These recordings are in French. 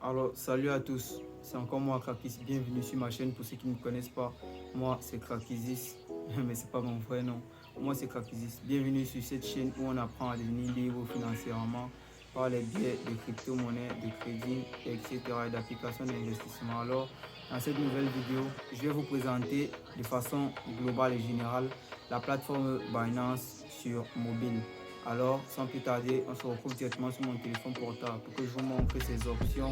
Alors, salut à tous, c'est encore moi Krakis, bienvenue sur ma chaîne. Pour ceux qui ne me connaissent pas, moi c'est Krakizis, mais c'est pas mon vrai nom. Moi c'est Krakizis, bienvenue sur cette chaîne où on apprend à devenir libre financièrement par les biais de crypto-monnaies, de crédit, etc. et d'applications d'investissement. Alors, dans cette nouvelle vidéo, je vais vous présenter de façon globale et générale la plateforme Binance sur mobile. Alors, sans plus tarder, on se retrouve directement sur mon téléphone portable pour que je vous montre ces options,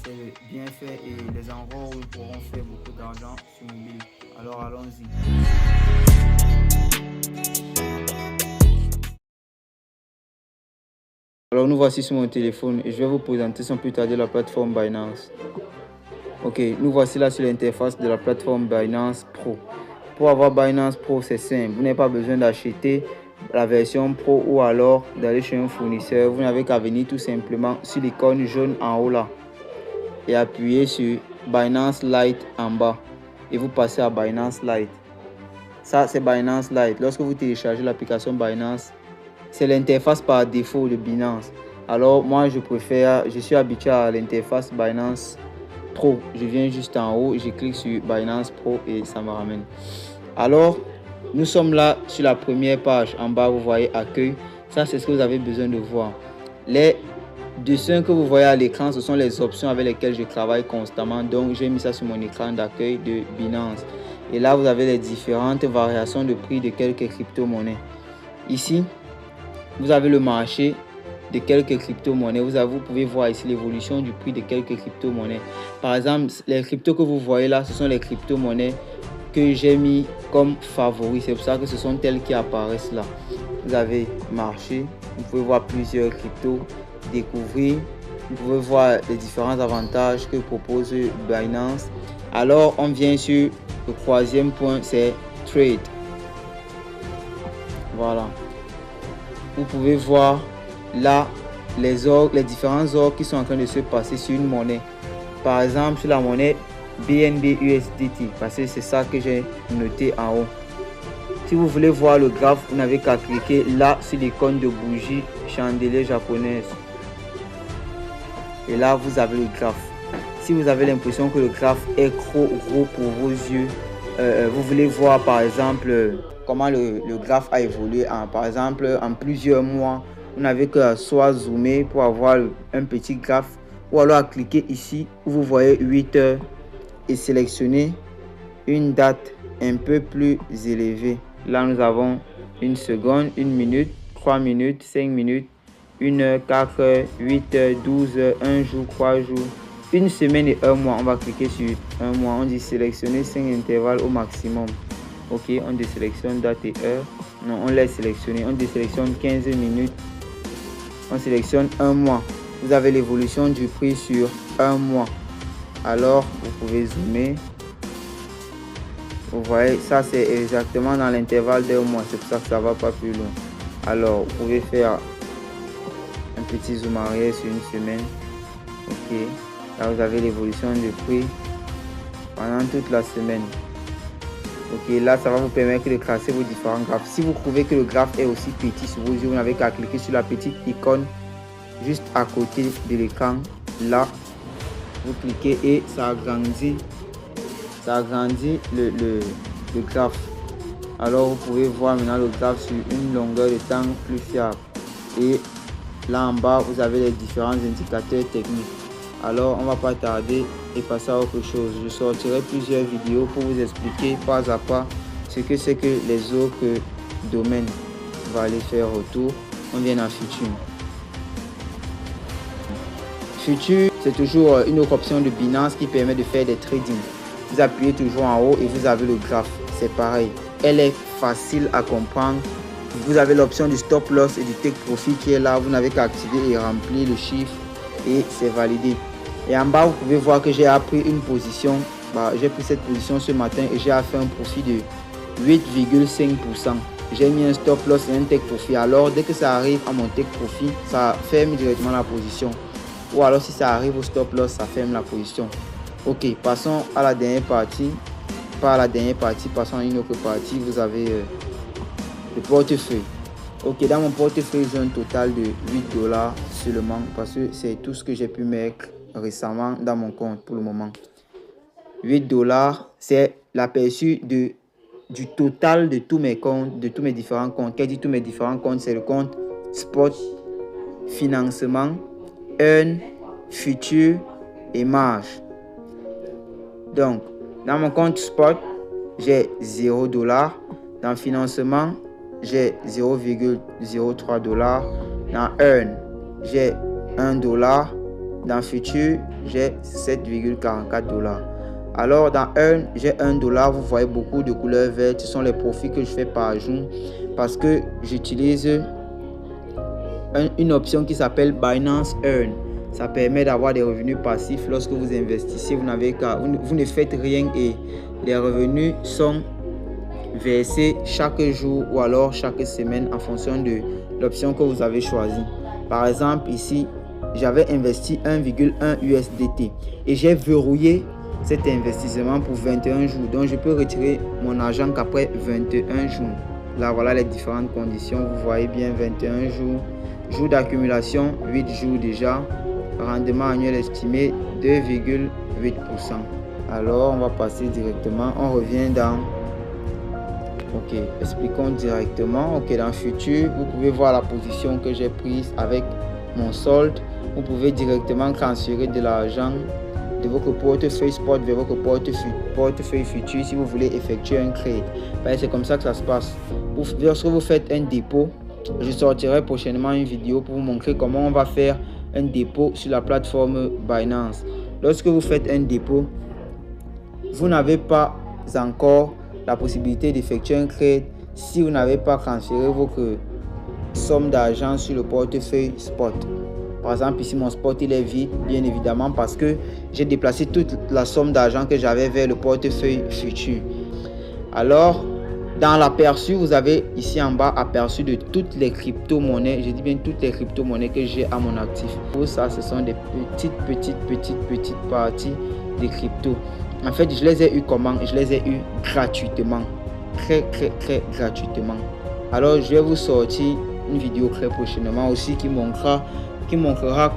c'est bien fait et les endroits où nous pourrons faire beaucoup d'argent sur mobile. Alors, allons-y. Alors, nous voici sur mon téléphone et je vais vous présenter sans plus tarder la plateforme Binance. Ok, nous voici là sur l'interface de la plateforme Binance Pro. Pour avoir Binance Pro, c'est simple. Vous n'avez pas besoin d'acheter la version Pro ou alors d'aller chez un fournisseur. Vous n'avez qu'à venir tout simplement sur l'icône jaune en haut là et appuyer sur Binance Lite en bas. Et vous passez à Binance Lite. Ça, c'est Binance Lite. Lorsque vous téléchargez l'application Binance, c'est l'interface par défaut de Binance. Alors, moi, je suis habitué à l'interface Binance Pro. Je viens juste en haut, je clique sur Binance Pro et ça me ramène. Alors, nous sommes là sur la première page. En bas, vous voyez accueil. Ça, c'est ce que vous avez besoin de voir. Les dessins que vous voyez à l'écran, ce sont les options avec lesquelles je travaille constamment. Donc, j'ai mis ça sur mon écran d'accueil de Binance. Et là, vous avez les différentes variations de prix de quelques crypto-monnaies. Ici, vous avez le marché de quelques crypto-monnaies. Vous pouvez voir ici l'évolution du prix de quelques crypto-monnaies. Par exemple, les cryptos que vous voyez là, ce sont les crypto-monnaies que j'ai mis comme favoris. C'est pour ça que ce sont elles qui apparaissent là. Vous avez marché, vous pouvez voir plusieurs cryptos, découvrir, vous pouvez voir les différents avantages que propose Binance. Alors, on vient sur le troisième point, c'est Trade. Voilà. Vous pouvez voir là les différents ordres qui sont en train de se passer sur une monnaie. Par exemple, sur la monnaie BNB USDT, parce que c'est ça que j'ai noté en haut. Si vous voulez voir le graphe, vous n'avez qu'à cliquer là sur l'icône de bougie chandelier japonaise. Et là, vous avez le graphe. Si vous avez l'impression que le graphe est trop gros pour vos yeux, vous voulez voir par exemple comment le graphe a évolué par exemple en plusieurs mois, vous n'avez que soit zoomer pour avoir un petit graphe ou alors à cliquer ici où vous voyez 8 heures et sélectionner une date un peu plus élevée. Là, nous avons une seconde, une minute, 3 minutes, 5 minutes, 1 heure, 4 heures, 8 heures, 12 heures, 1 jour, 3 jours, une semaine et un mois. On va cliquer sur un mois. On dit sélectionner 5 intervalles au maximum. Ok, on désélectionne date et heure. Non, on laisse sélectionner. On désélectionne 15 minutes. On sélectionne un mois. Vous avez l'évolution du prix sur un mois. Alors, vous pouvez zoomer. Vous voyez, ça c'est exactement dans l'intervalle d'un mois. C'est pour ça que ça ne va pas plus loin. Alors, vous pouvez faire un petit zoom arrière sur une semaine. Ok. Là, vous avez l'évolution du prix pendant toute la semaine. Ok, là, ça va vous permettre de classer vos différents graphes. Si vous trouvez que le graphe est aussi petit sur vos yeux, vous n'avez qu'à cliquer sur la petite icône juste à côté de l'écran. Là, vous cliquez et ça agrandit. Ça agrandit le graphe. Alors, vous pouvez voir maintenant le graphe sur une longueur de temps plus fiable. Et là en bas, vous avez les différents indicateurs techniques. Alors, on va pas tarder et passer à autre chose. Je sortirai plusieurs vidéos pour vous expliquer pas à pas ce que c'est que les autres domaines. On va aller faire autour. On vient à Futur. Futur, c'est toujours une autre option de Binance qui permet de faire des trading. Vous appuyez toujours en haut et vous avez le graphe. C'est pareil. Elle est facile à comprendre. Vous avez l'option du stop loss et du take profit qui est là. Vous n'avez qu'à activer et remplir le chiffre et c'est validé. Et en bas, vous pouvez voir que j'ai appris une position. J'ai pris cette position ce matin et j'ai fait un profit de 8,5%. J'ai mis un stop loss et un take profit. Alors, dès que ça arrive à mon take profit, ça ferme directement la position. Ou alors, si ça arrive au stop loss, ça ferme la position. Ok, passons à la dernière partie. Pas à la dernière partie, passons à une autre partie. Vous avez le portefeuille. Ok, dans mon portefeuille, j'ai un total de $8 seulement parce que c'est tout ce que j'ai pu mettre récemment dans mon compte pour le moment. 8 dollars, c'est l'aperçu du total de tous mes comptes, de tous mes différents comptes. Qu'est-ce que dit tous mes différents comptes? C'est le compte spot, financement, earn, futur et marge. Donc, dans mon compte spot, j'ai 0 dollars. Dans financement, j'ai 0,03 dollars. Dans earn, j'ai 1 dollar. Dans futur, j'ai 7,44 dollars. Alors, dans earn, j'ai 1 dollar. Vous voyez beaucoup de couleurs vertes. Ce sont les profits que je fais par jour parce que j'utilise une option qui s'appelle Binance Earn. Ça permet d'avoir des revenus passifs lorsque vous investissez. Vous ne faites rien et les revenus sont versés chaque jour ou alors chaque semaine en fonction de l'option que vous avez choisie. Par exemple, ici, j'avais investi 1,1 USDT et j'ai verrouillé cet investissement pour 21 jours. Donc, je peux retirer mon argent qu'après 21 jours. Là, voilà les différentes conditions. Vous voyez bien, 21 jours. Jour d'accumulation, 8 jours déjà. Rendement annuel estimé, 2,8%. Alors, on va passer directement. On revient dans... Ok, expliquons directement. Ok, dans le futur, vous pouvez voir la position que j'ai prise avec mon solde. Vous pouvez directement transférer de l'argent de votre portefeuille spot vers votre portefeuille futur si vous voulez effectuer un trade. C'est comme ça que ça se passe. Lorsque vous faites un dépôt, je sortirai prochainement une vidéo pour vous montrer comment on va faire un dépôt sur la plateforme Binance. Lorsque vous faites un dépôt, vous n'avez pas encore la possibilité d'effectuer un trade si vous n'avez pas transféré votre somme d'argent sur le portefeuille spot. Par exemple, ici, mon spot il est vide, bien évidemment, parce que j'ai déplacé toute la somme d'argent que j'avais vers le portefeuille futur. Alors, dans l'aperçu, vous avez ici en bas aperçu de toutes les crypto-monnaies. Je dis bien toutes les crypto-monnaies que j'ai à mon actif. Pour ça, ce sont des petites parties de crypto. En fait, je les ai eu comment? Je les ai eu gratuitement. Très gratuitement. Alors, je vais vous sortir une vidéo très prochainement aussi qui montrera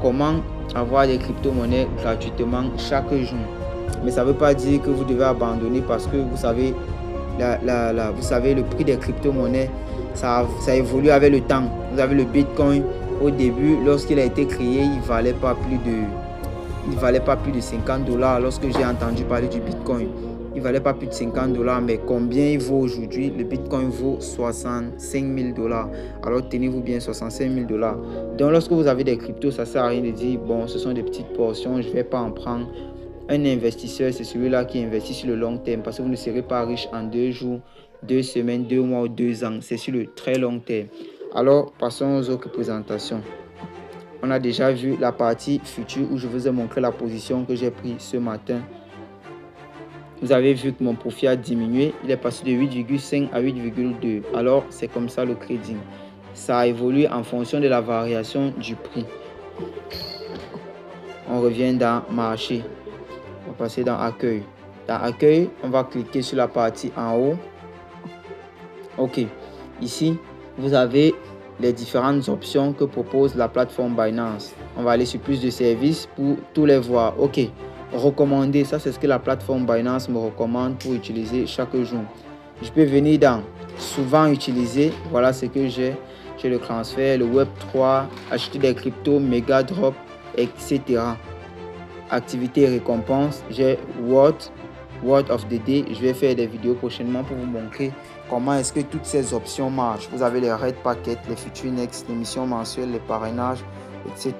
comment avoir des crypto-monnaies gratuitement chaque jour. Mais ça ne veut pas dire que vous devez abandonner parce que vous savez, vous savez, le prix des crypto-monnaies, ça évolue avec le temps. Vous avez le Bitcoin. Au début, lorsqu'il a été créé, il ne valait pas plus de 50 dollars. Lorsque j'ai entendu parler du Bitcoin, il ne valait pas plus de 50 dollars. Mais combien il vaut aujourd'hui? Le Bitcoin vaut 65 000 dollars. Alors tenez-vous bien, 65 000 dollars. Donc lorsque vous avez des cryptos, ça ne sert à rien de dire, bon, ce sont des petites portions, je ne vais pas en prendre. Un investisseur, c'est celui-là qui investit sur le long terme parce que vous ne serez pas riche en 2 jours, 2 semaines, 2 mois ou 2 ans. C'est sur le très long terme. Alors, passons aux autres présentations. On a déjà vu la partie future où je vous ai montré la position que j'ai prise ce matin. Vous avez vu que mon profit a diminué. Il est passé de 8,5 à 8,2. Alors, c'est comme ça le trading. Ça a évolué en fonction de la variation du prix. On revient dans marché. On va passer dans accueil. Dans accueil, on va cliquer sur la partie en haut. Ok. Ici, vous avez les différentes options que propose la plateforme Binance. On va aller sur plus de services pour tous les voir. Ok. Recommander, ça c'est ce que la plateforme Binance me recommande pour utiliser chaque jour. Je peux venir dans souvent utiliser. Voilà ce que j'ai. J'ai le transfert, le Web3, acheter des cryptos, méga drop, etc. Activité et récompense, j'ai Word of the Day. Je vais faire des vidéos prochainement pour vous montrer comment est-ce que toutes ces options marchent. Vous avez les Red Packet, les Future Next, les missions mensuelles, les parrainages, etc.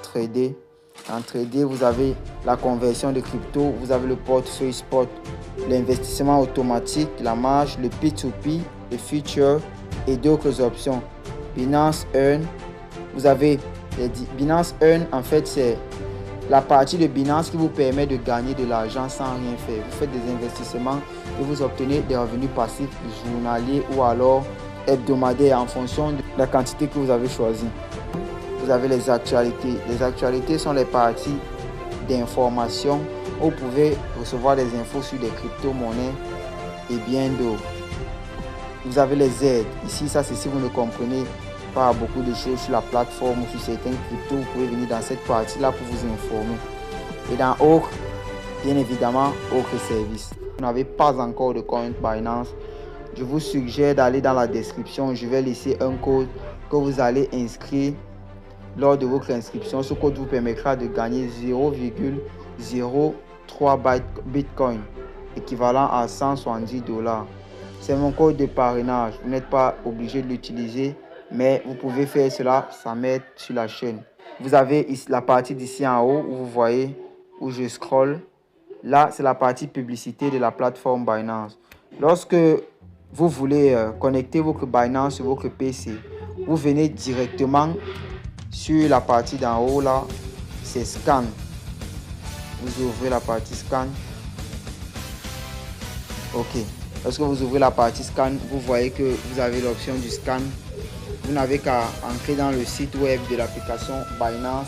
Trader. En trader, vous avez la conversion de crypto, vous avez le portefeuille spot, l'investissement automatique, la marge, le P2P, le future et d'autres options. Binance Earn, vous avez Binance Earn, en fait, c'est la partie de Binance qui vous permet de gagner de l'argent sans rien faire. Vous faites des investissements et vous obtenez des revenus passifs journaliers ou alors hebdomadaires en fonction de la quantité que vous avez choisie. Vous avez les actualités. Les actualités sont les parties d'information où vous pouvez recevoir des infos sur des crypto-monnaies et bien d'autres. Vous avez les aides. Ici, ça c'est si vous ne comprenez pas beaucoup de choses sur la plateforme ou sur certains cryptos, vous pouvez venir dans cette partie-là pour vous informer. Et dans autres, bien évidemment, autres services. Vous n'avez pas encore de compte Binance, je vous suggère d'aller dans la description. Je vais laisser un code que vous allez inscrire lors de votre inscription. Ce code vous permettra de gagner 0,03 Bitcoin, équivalent à 170 $. C'est mon code de parrainage. Vous n'êtes pas obligé de l'utiliser, mais vous pouvez faire cela, ça m'aide sur la chaîne. Vous avez ici la partie d'ici en haut où vous voyez, où je scrolle. Là, c'est la partie publicité de la plateforme Binance. Lorsque vous voulez connecter votre Binance sur votre PC, vous venez directement sur la partie d'en haut là, c'est scan. Vous ouvrez la partie scan. Ok. Lorsque vous ouvrez la partie scan, vous voyez que vous avez l'option du scan. Vous n'avez qu'à entrer dans le site web de l'application Binance.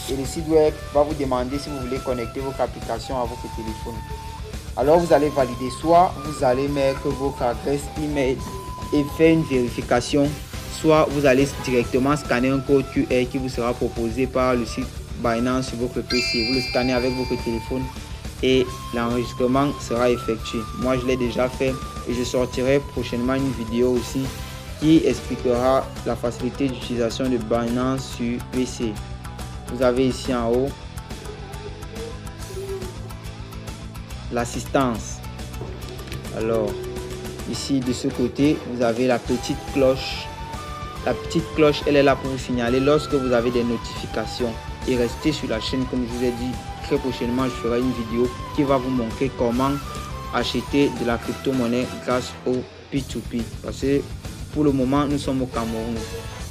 Et le site web va vous demander si vous voulez connecter votre application à votre téléphone. Alors vous allez valider, soit vous allez mettre votre adresse email et faire une vérification, soit vous allez directement scanner un code QR qui vous sera proposé par le site Binance sur votre PC. Vous le scannez avec votre téléphone et l'enregistrement sera effectué. Moi je l'ai déjà fait et je sortirai prochainement une vidéo aussi qui expliquera la facilité d'utilisation de Binance sur PC. Vous avez ici en haut l'assistance. Alors ici de ce côté vous avez la petite cloche. La petite cloche, elle est là pour vous signaler lorsque vous avez des notifications. Et restez sur la chaîne, comme je vous ai dit. Très prochainement je ferai une vidéo qui va vous montrer comment acheter de la crypto-monnaie grâce au P2P, parce que pour le moment nous sommes au Cameroun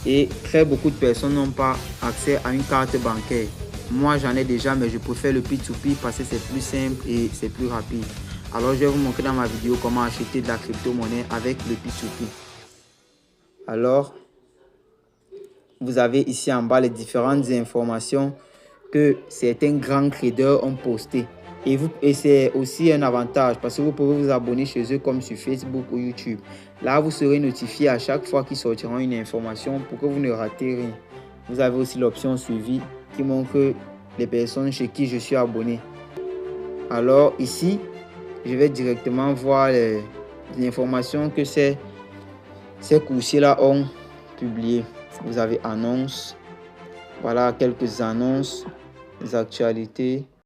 et très beaucoup de personnes n'ont pas accès à une carte bancaire. Moi j'en ai déjà, mais je préfère le P2P parce que c'est plus simple et c'est plus rapide. Alors je vais vous montrer dans ma vidéo comment acheter de la crypto-monnaie avec le P2P. Alors vous avez ici en bas les différentes informations que certains grands traders ont posté. Et c'est aussi un avantage parce que vous pouvez vous abonner chez eux comme sur Facebook ou YouTube. Là, vous serez notifié à chaque fois qu'ils sortiront une information pour que vous ne ratez rien. Vous avez aussi l'option suivi qui montre les personnes chez qui je suis abonné. Alors ici, je vais directement voir les informations que ces coursiers-là ont publiées. Vous avez annonces. Voilà quelques annonces, les actualités.